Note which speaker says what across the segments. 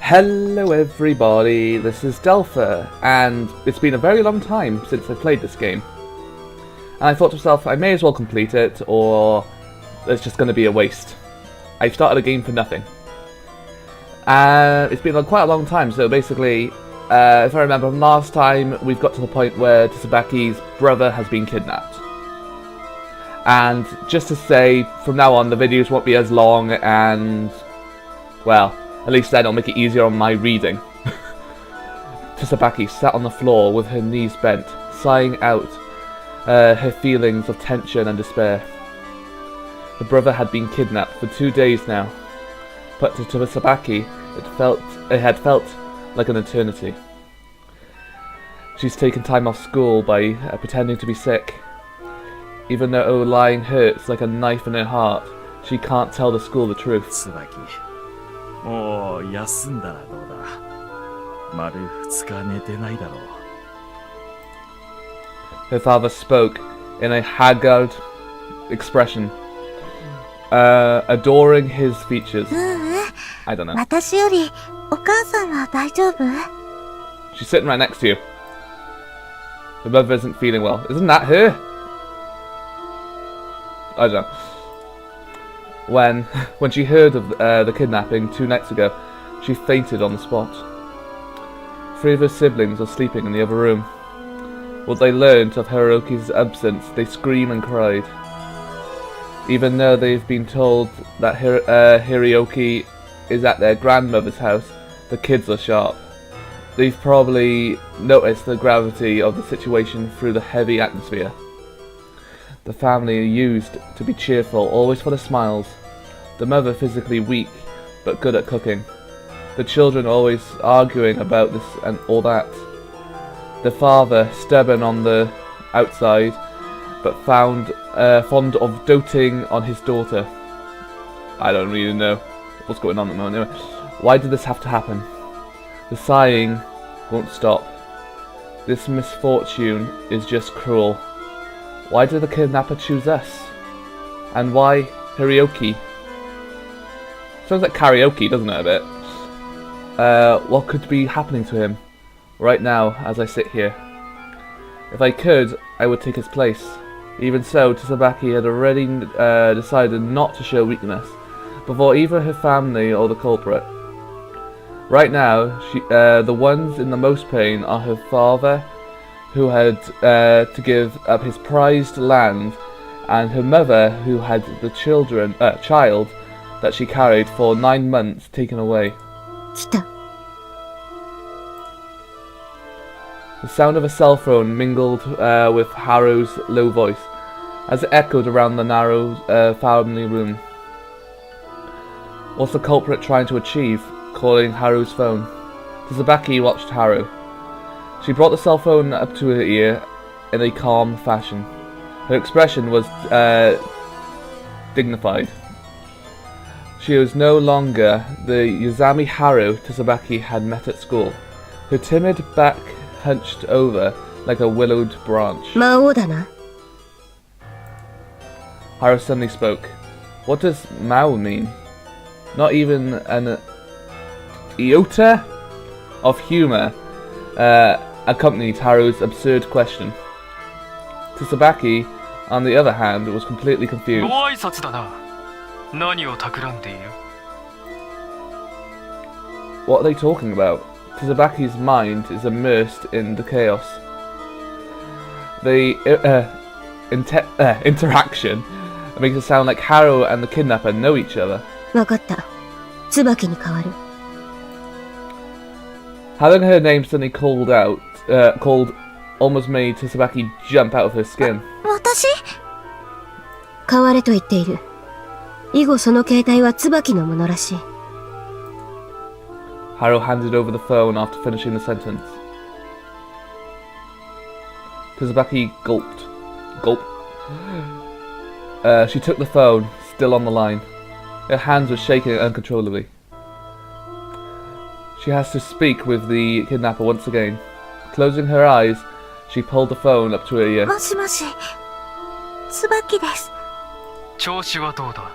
Speaker 1: Hello everybody, this is Delpha, and it's been a very long time since I played this game. And I thought to myself, I may as well complete it, or it's just going to be a waste. I've started a game for nothing. And it's been quite a long time, so basically, if I remember from last time, we've got to the point where Tsubaki's brother has been kidnapped. And just to say, from now on the videos won't be as long, and, well, at least then it'll make it easier on my reading. Tsubaki sat on the floor with her knees bent, sighing out her feelings of tension and despair. The brother had been kidnapped for 2 days now, but to Tsubaki it had felt like an eternity. She's taken time off school by pretending to be sick. Even though lying hurts like a knife in her heart, she can't tell the school the truth.
Speaker 2: Tsubaki. もう休んだらどうだ。丸2日寝てないだろう。
Speaker 1: Her father spoke in a haggard expression, adoring his features. I don't know.
Speaker 3: 私よりお母さんは大丈夫?
Speaker 1: She's sitting right next to you. Her mother isn't feeling well. Isn't that her? I don't know. When she heard of the kidnapping 2 nights ago, she fainted on the spot. 3 of her siblings are sleeping in the other room. When they learned of Hiroki's absence, they screamed and cried. Even though they've been told that Hiroki is at their grandmother's house, the kids are sharp. They've probably noticed the gravity of the situation through the heavy atmosphere. The family are used to be cheerful, always full of smiles. The mother physically weak, but good at cooking. The children always arguing about this and all that. The father stubborn on the outside, but fond of doting on his daughter. I don't really know what's going on at the moment. Anyway, why did this have to happen? The sighing won't stop. This misfortune is just cruel. Why did the kidnapper choose us? And why Hiroki? Sounds like karaoke, doesn't it, a bit? What could be happening to him right now as I sit here? If I could, I would take his place. Even so, Tsubaki had already decided not to show weakness before either her family or the culprit. Right now, the ones in the most pain are her father, who had to give up his prized land, and her mother, who had the child that she carried for 9 months taken away.
Speaker 3: 来た.
Speaker 1: The sound of a cell phone mingled with Haru's low voice, as it echoed around the narrow family room. What's the culprit trying to achieve, calling Haru's phone? Tsubaki watched Haru. She brought the cell phone up to her ear in a calm fashion. Her expression was dignified. She was no longer the Yuzami Haru Tsubaki had met at school. Her timid back hunched over like a willowed branch.
Speaker 3: 魔王だな.
Speaker 1: Haru suddenly spoke. What does moau mean? Not even an iota of humor accompanied Haru's absurd question. Tsubaki, on the other hand, was completely confused. What are they talking about? Tsubaki's mind is immersed in the chaos. The interaction makes it sound like Haru and the kidnapper know each other.
Speaker 3: わかった。椿に変わる。
Speaker 1: Having her name suddenly called almost made Tsubaki jump out of her skin.
Speaker 3: 私? 変われと言っている。以後その携帯は椿のものらしい。
Speaker 1: Haru handed over the phone after finishing the sentence. Tsubaki gulped. Gulp. She took the phone, still on the line. Her hands were shaking uncontrollably. She has to speak with the kidnapper once again. Closing her eyes, she pulled the phone up to her ear.
Speaker 3: もしもし、椿です。
Speaker 4: 調子はどうだ?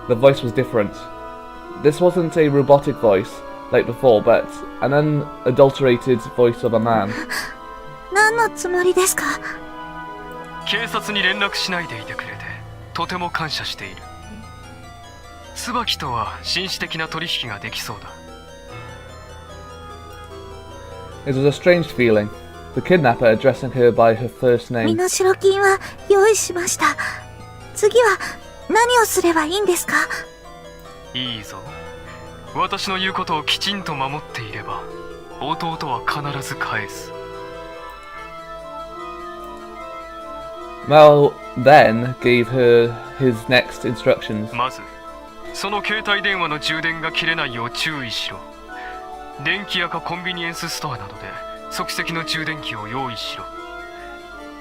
Speaker 1: The voice was different. this wasn't a robotic voice like before, but an unadulterated voice of a man.
Speaker 3: 何のつもりですか？
Speaker 4: 警察に連絡しないでいてくれてとても感謝している。椿とは紳士的な取引ができそうだ。
Speaker 1: It was a strange feeling. The kidnapper addressing her by her first
Speaker 3: 身
Speaker 1: name.
Speaker 3: 代金は用意しました。次は何をすればいいんですか？
Speaker 4: いいぞ。私の言うことをきちんと守っていれば弟は必ず返す。
Speaker 1: Moau then gave her his next instructions.
Speaker 4: まずその携帯電話の充電が切れないよう注意しろ。電気屋かコンビニエンスストアなどで即席の充電器を用意しろ。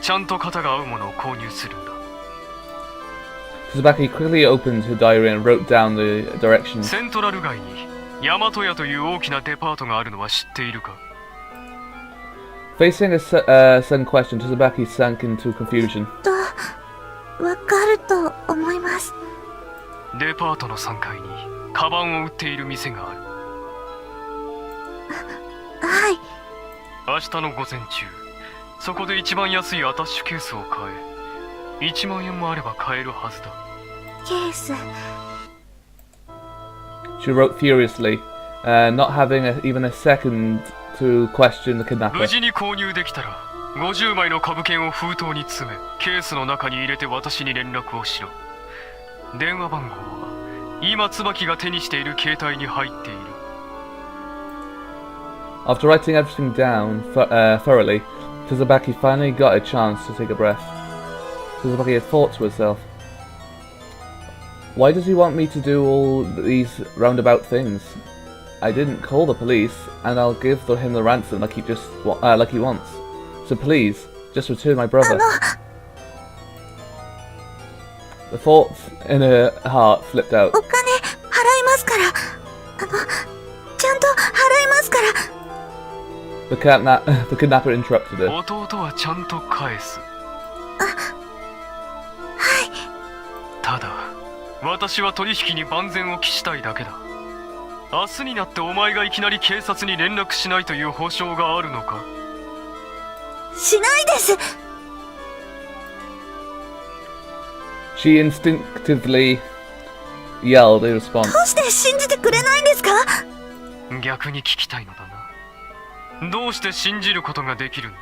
Speaker 4: ちゃんと型が合うものを購入するんだ。
Speaker 1: Tsubaki quickly opened her diary and wrote down the directions.
Speaker 4: セントラル街に大和屋という大きなデパートがあるのは知っているか？
Speaker 1: Facing a sudden question, Tsubaki sank into confusion.
Speaker 3: わかると思います。
Speaker 4: デパートの3階にカバンを売っている店がある。
Speaker 3: はい。
Speaker 4: 明日の午前中、そこで一番安いアタッシュケースを買え。1万円もあれば買えるはずだ。
Speaker 3: ケース。
Speaker 1: She wrote furiously, not having even a second to question the
Speaker 4: 無
Speaker 1: kidnapper.
Speaker 4: 事に購入できたら、50枚の株券を封筒に詰め、ケースの中に入れて私に連絡をしろ。電話番号は今椿が手にしている携帯に入っている。
Speaker 1: After writing everything down thoroughly, Tsubaki finally got a chance to take a breath. Tsubaki had thought to herself, "Why does he want me to do all these roundabout things? I didn't call the police, and I'll give him the ransom like he wants. So please, just return my brother." The thought in her heart flipped out.
Speaker 3: お金払いますから。ちゃんと払いますから。
Speaker 1: The kidnapper interrupted her.
Speaker 4: 弟はちゃんと返す。ただ、私は取引に万全を期したいだけだ。明日になってお前がいきなり警察に連絡しないという保証があるのか？
Speaker 3: しないです。
Speaker 1: She instinctively yelled in response.
Speaker 3: どうして信じてくれないんですか？
Speaker 4: 逆に聞きたいのだな。どうして信じることができるんだ？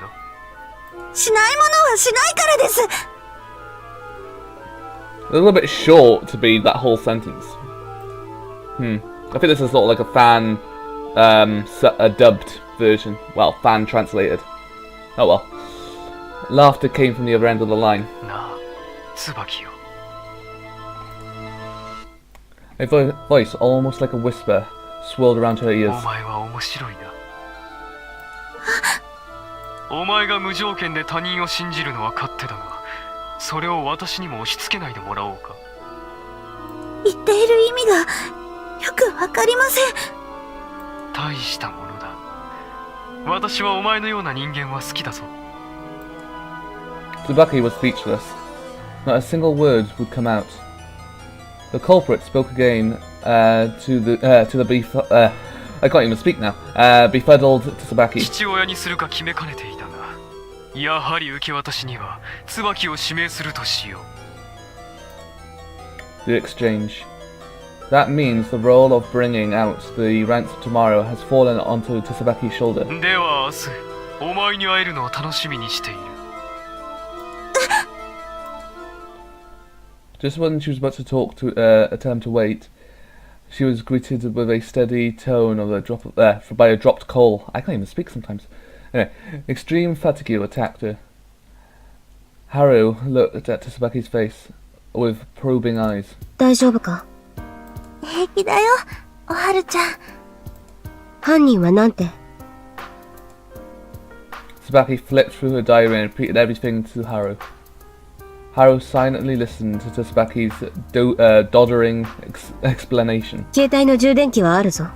Speaker 3: しないものはしないからです。
Speaker 1: A little bit short to be that whole sentence. I think this is sort of like a fan, a dubbed version. Well, fan translated. Oh well. Laughter came from the other end of the line.
Speaker 4: なあ、椿よ。
Speaker 1: A voice, almost like a whisper, swirled around her
Speaker 4: お
Speaker 1: ears.
Speaker 4: 前は面白いな。お前が無条件で他人を信じるのは勝手だが、それを私にも押し付けないでもらおうか。
Speaker 3: 言っている意味がよくわかりません。
Speaker 4: 大したものだ。私はお前のような人間は好きだぞ。
Speaker 1: Tsubaki was speechless. Not a single word would come out. The culprit spoke again to the I can't even speak now. Befuddled Tsubaki.
Speaker 4: 父親にするか決めかねていたが、やはり受け渡しには椿を指名するとしよう。
Speaker 1: The exchange. That means the role of bringing out the ransom tomorrow has fallen onto Tsubaki's shoulder.
Speaker 4: では明日、お前に会えるのを楽しみにしている。
Speaker 1: Just when she was about to tell him to wait, she was greeted with a steady tone of by a dropped coal. I can't even speak sometimes. Anyway, extreme fatigue attacked her. Haru looked at Tsubaki's face with probing eyes.
Speaker 3: 大丈夫か？平気だよ、おはるちゃん。犯人はなんて？
Speaker 1: Tsubaki flipped through her diary and repeated everything to Haru. Haru silently listened to Tsubaki's doddering explanation.
Speaker 3: 携帯の充電器はあるぞ。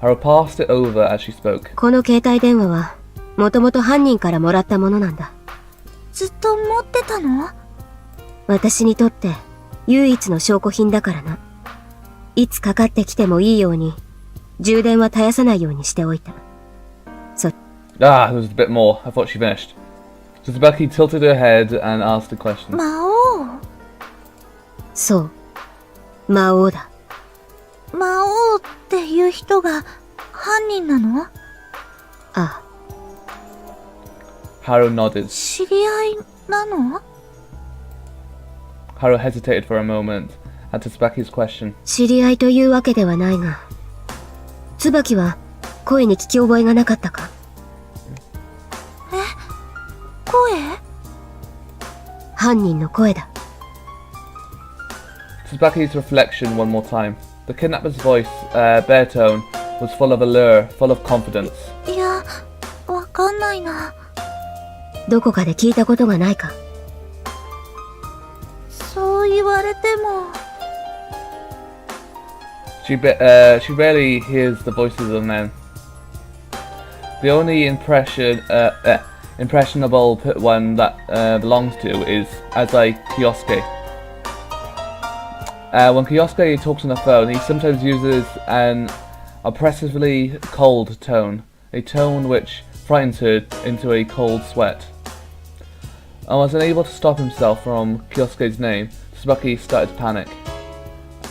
Speaker 1: Haru passed it over as she spoke.
Speaker 3: この携帯電話はもともと犯人からもらったものなんだ。ずっと持ってたの？私にとって唯一の証拠品だからな。いつかかってきてもいいように、充電は絶やさないようにしておいた。
Speaker 1: Ah, there was a bit more. I thought she finished. So Tsubaki tilted her head and asked a question.
Speaker 5: 魔王。
Speaker 3: そう。魔王だ。
Speaker 5: 魔王っていう人が犯人なの？
Speaker 3: ああ。
Speaker 1: Haru nodded.
Speaker 5: 知り合いなの？
Speaker 1: Haru hesitated for a moment at Tsubaki's question.
Speaker 3: 知り合いというわけではないが、椿は声に聞き覚えがなかったか？
Speaker 5: 声？
Speaker 3: 犯人の声だ。
Speaker 1: Tsubaki's reflection one more time. The kidnapper's voice, baritone, was full of allure, full of confidence.
Speaker 5: いや、わかんないな。
Speaker 3: どこかで聞いたことがないか？
Speaker 5: そう言われても。
Speaker 1: She rarely hears the voices of men. The only impressionable one that belongs to is Azai Kyosuke. When Kyosuke talks on the phone, he sometimes uses an oppressively cold tone, a tone which frightens her into a cold sweat. Almost unable to stop himself from Kyosuke's name, Tsubaki started to panic.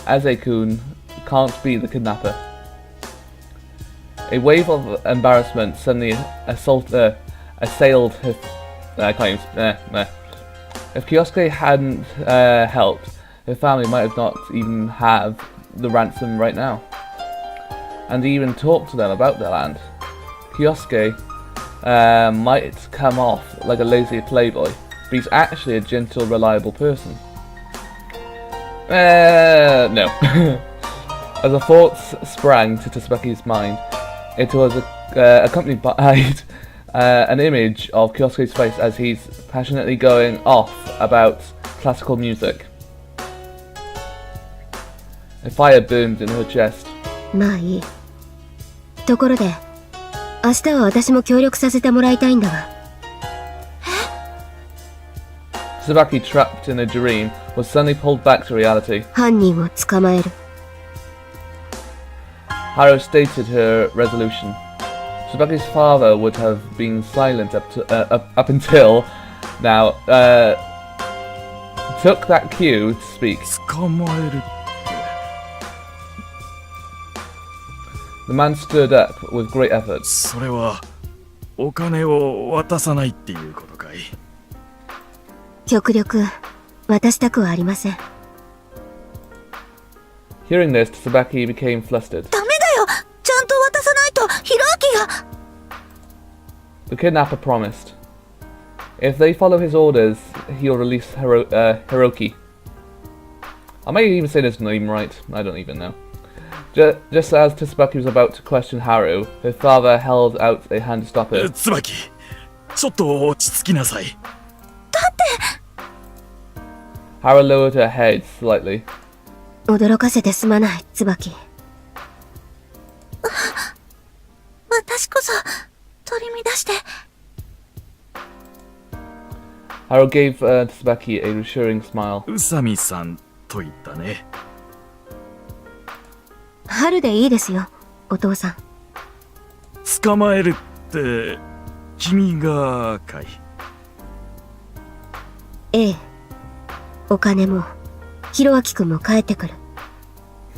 Speaker 1: Aze-kun can't be the kidnapper. A wave of embarrassment suddenly assailed her. I can't even. If Kyosuke hadn't helped, her family might have not even have the ransom right now, and even talk to them about their land. Kyosuke might come off like a lazy playboy, but he's actually a gentle, reliable person. No. As the thoughts sprang to Tsubaki's mind, it was accompanied by an image of Kyosuke's face as he's passionately going off about classical music. A fire burned in her chest.
Speaker 3: まあいい。ところで、明日は私も協力させてもらいたいんだが。
Speaker 1: Tsubaki, trapped in a dream, was suddenly pulled back to reality.
Speaker 3: 犯人を捕まえる。
Speaker 1: Haru stated her resolution. Tsubaki's father would have been silent up until now. Took that cue to speak.
Speaker 2: 捕まえる。
Speaker 1: The man stood up with great effort.
Speaker 2: それはお金を渡さないっていうことかい？
Speaker 3: 極力渡したくはありません。
Speaker 1: Hearing this, Tsubaki became flustered.
Speaker 5: ダメだよ！ちゃんと渡さないとヒロアキが。
Speaker 1: The kidnapper promised. If they follow his orders, he'll release Hiroki. I may even say this name right. I don't even know. Just as Tsubaki was about to question Haru, her father held out a hand to stop her.
Speaker 2: 椿、ちょっと落ち着きなさい。
Speaker 1: Haru lowered her head slightly.
Speaker 3: 驚かせてすまない、椿。
Speaker 5: 私こそ取り乱して。
Speaker 1: Haru gave Tsubaki a reassuring smile.
Speaker 2: 宇佐美さんと言ったね。
Speaker 3: 春でいいですよ、お父さん。
Speaker 2: 捕まえるって君がかい？
Speaker 3: ええ。お金も、ヒロアキくんも帰ってくる。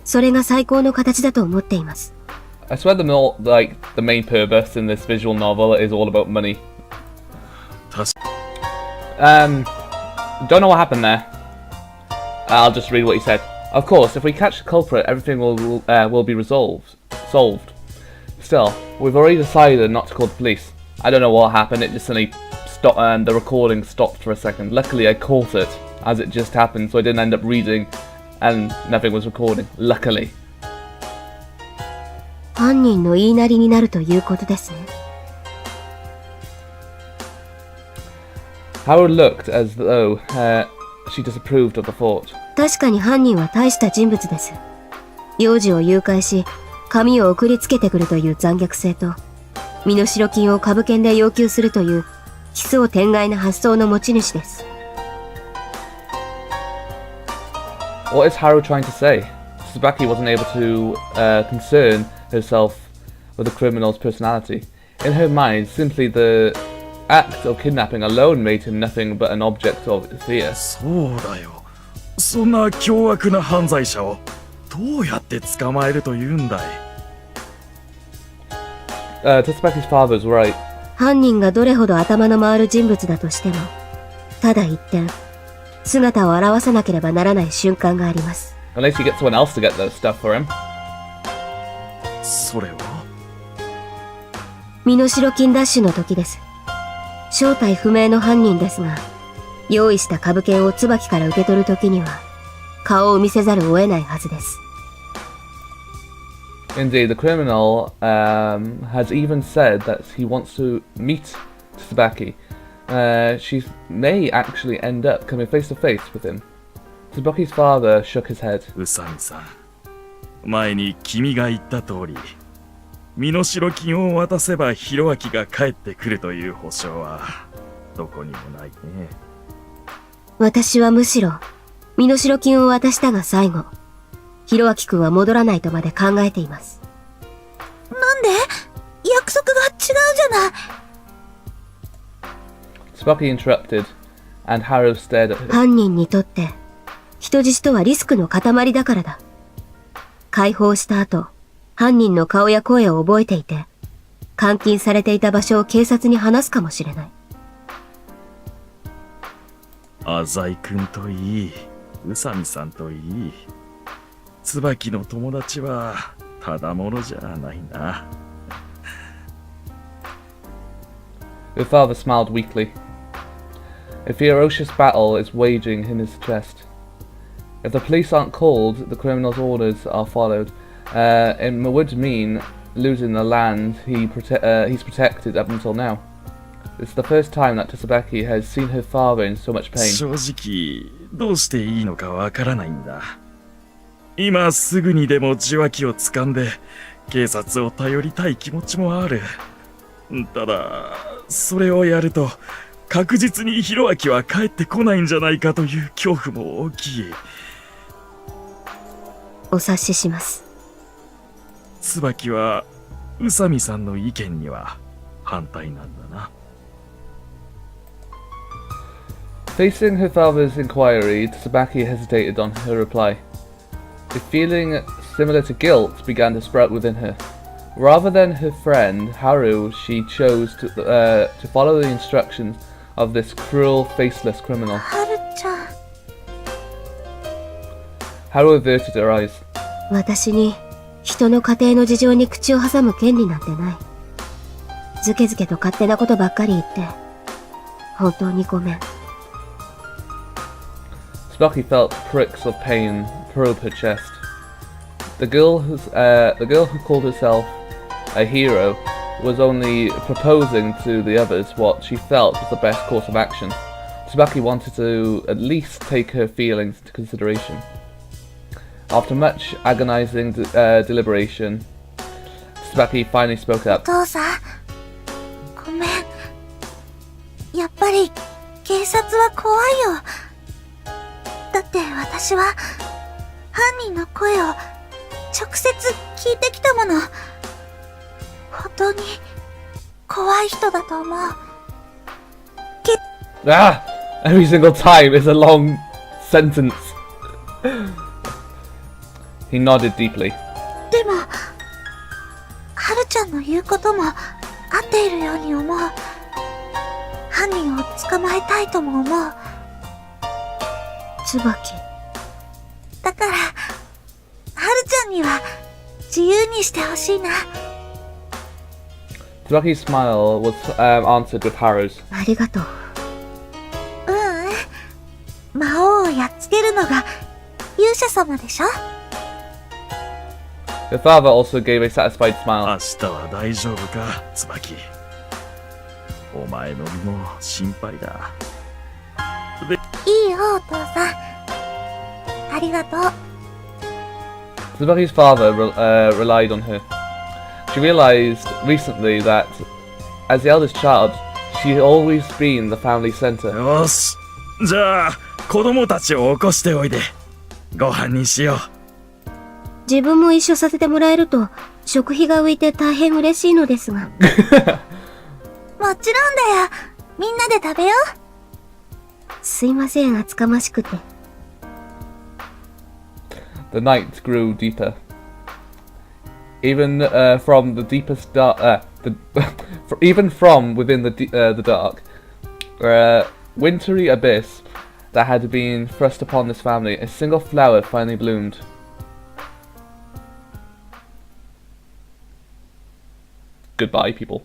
Speaker 3: それが最高の形だと思っています。
Speaker 1: I swear the main purpose in this visual novel is all about money.
Speaker 2: 確か
Speaker 1: Don't know what happened there. I'll just read what he said. Of course, if we catch the culprit, everything will be solved. Still, we've already decided not to call the police. I don't know what happened. It just suddenly stopped, and the recording stopped for a second. Luckily, I caught it as it just happened, so I didn't end up reading, and nothing was recording. Luckily.
Speaker 3: 犯人の言いなりになるということですね。
Speaker 1: Howard looked as though she disapproved of the thought.
Speaker 3: 確かに犯人は大した人物です。幼児を誘拐し、紙を送りつけてくるという残虐性と、身代金を株券で要求するという奇想天外な発想の持ち主です。
Speaker 1: What is Haru trying to say? Tsubaki wasn't able to concern herself with the criminal's personality. In her mind, simply the act of kidnapping alone made him nothing but an object of fear.
Speaker 2: そうだよ。そんな凶悪な犯罪者をどうやって捕まえるというんだい。
Speaker 1: Tsubaki's father is right.
Speaker 3: 犯人がどれほど頭の回る人物だとしても、ただ一点、姿を現さなければならない瞬間があります。
Speaker 1: Unless you get someone else to get that stuff for him.
Speaker 2: それは
Speaker 3: 身代金ダッシュの時です。正体不明の犯人ですが、用意した株券を椿から受け取る時には、顔を見せざるを得ないはずです。
Speaker 1: Indeed, the criminal has even said that he wants to meet Tsubaki. She may actually end up coming face to face with him. Tsubaki's father shook his head.
Speaker 2: 宇佐美さん、前に君が言った通り、身代金を渡せば弘明が帰ってくるという保証はどこにもないね。
Speaker 3: 私はむしろ、身代金を渡したが最後、弘明くんは戻らないとまで考えています。
Speaker 5: なんで？約束が違うじゃない。
Speaker 1: Tsubaki interrupted, and Haru stared at her.
Speaker 3: 犯人にとって、人質とはリスクの塊だからだ。解放した後、犯人の顔や声を覚えていて、監禁されていた場所を警察に話すかもしれない。
Speaker 2: 浅井くんといい、宇佐美さんといい、椿の友達はただものじゃないな。
Speaker 1: Her father smiled weakly. A ferocious battle is waging in his chest. If the police aren't called, the criminal's orders are followed. It would mean losing the land he's protected up until now. It's the first time that Tsubaki has seen her father in so much pain.
Speaker 2: 正直どうしていいのかわからないんだ。今すぐにでも受話器を掴んで警察を頼りたい気持ちもある。ただそれをやると確実に弘明は帰ってこないんじゃないかという恐怖も大きい。
Speaker 3: お察しします。
Speaker 2: 椿は宇佐美さんの意見には反対なんだな。
Speaker 1: Facing her father's inquiry, Tsubaki hesitated on her reply. A feeling similar to guilt began to sprout within her. Rather than her friend, Haru, she chose to follow the instructions of this cruel, faceless criminal.
Speaker 5: はるちゃん。
Speaker 1: Haru averted her eyes.
Speaker 3: 私に人の家庭の事情に口を挟む権利なんてない。ずけずけと勝手なことばっかり言って、本当にごめん。
Speaker 1: Tsubaki felt pricks of pain probe her chest. The girl who called herself a hero was only proposing to the others what she felt was the best course of action. Tsubaki wanted to at least take her feelings into consideration. After much agonizing deliberation, Tsubaki finally spoke
Speaker 5: お
Speaker 1: up.
Speaker 5: 父さん、ごめん。やっぱり警察は怖いよ。だって私は犯人の声を直接聞いてきたもの。本当に怖い人だと思う。
Speaker 1: Ah! Every single time is a long sentence. He nodded deeply.
Speaker 5: でも、はるちゃんの言うことも合っているように思う。犯人を捕まえたいとも思う。
Speaker 3: 椿。
Speaker 5: だから、はるちゃんには自由にしてほしいな。
Speaker 1: Tsubaki's smile was answered with Haru's.
Speaker 3: ありがとう。
Speaker 5: 魔王をやっつけるのが勇者様でしょ。
Speaker 1: Her father also gave a satisfied
Speaker 2: 明
Speaker 1: smile.
Speaker 2: 日は大丈夫か、椿。お前の身も心配だ。
Speaker 5: いいよ、お父さん。ありがとう。
Speaker 1: Tsubaki's father relied on her. She realized recently that, as the eldest child, she had always been the family center.
Speaker 2: よし、じゃあ子供たちを起こしておいで。ご飯にしよう。
Speaker 3: 自分も一緒させてもらえると、食費が浮いて大変嬉しいのですが。
Speaker 5: もちろんだよ。みんなで食べよう。
Speaker 3: すいません、厚かましくて。
Speaker 1: The night grew deeper. Even from the deepest dark, even from within the dark, wintry abyss that had been thrust upon this family, a single flower finally bloomed. Goodbye, people.